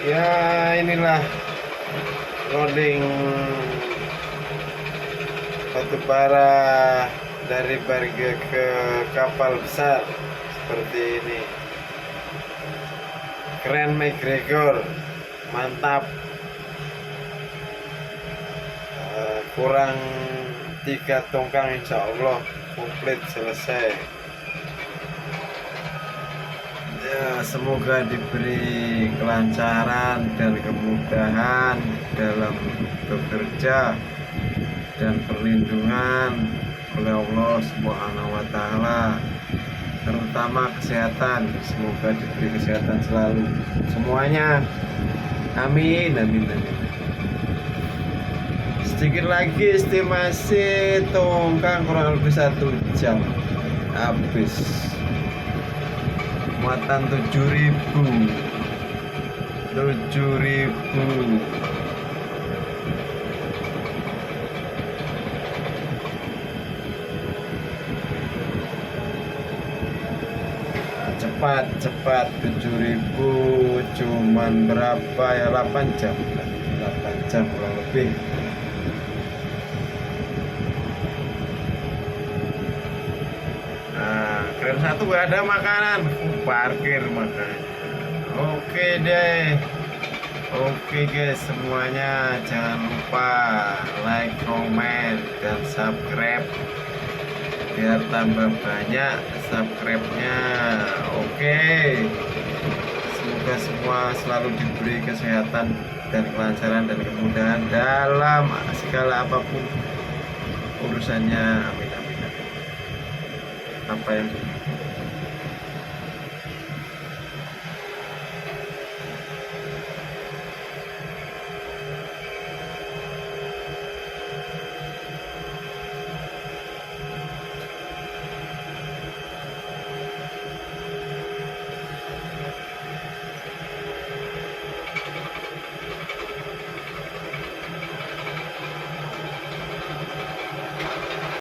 Ya, inilah loading batu bara dari barge ke kapal besar seperti ini. Keren McGregor, mantap. Kurang 3 tongkang, insya Allah komplit selesai. Ya, semoga diberi kelancaran dan kemudahan dalam bekerja dan perlindungan oleh Allah Subhanahu wa Ta'ala, terutama kesehatan. Semoga diberi kesehatan selalu semuanya, amin amin amin. Sedikit lagi estimasi tongkang kurang lebih 1 jam habis. Muatan 7.000. Cepat 7.000 cuman berapa ya, 8 jam kurang lebih. Nah, keren satu gak ada makanan, parkir makan. Oke guys, semuanya jangan lupa like, comment, dan subscribe biar tambah banyak subscribe-nya. Oke, semoga semua selalu diberi kesehatan dan kelancaran dan kemudahan dalam segala apapun urusannya, amin amin amin. Sampai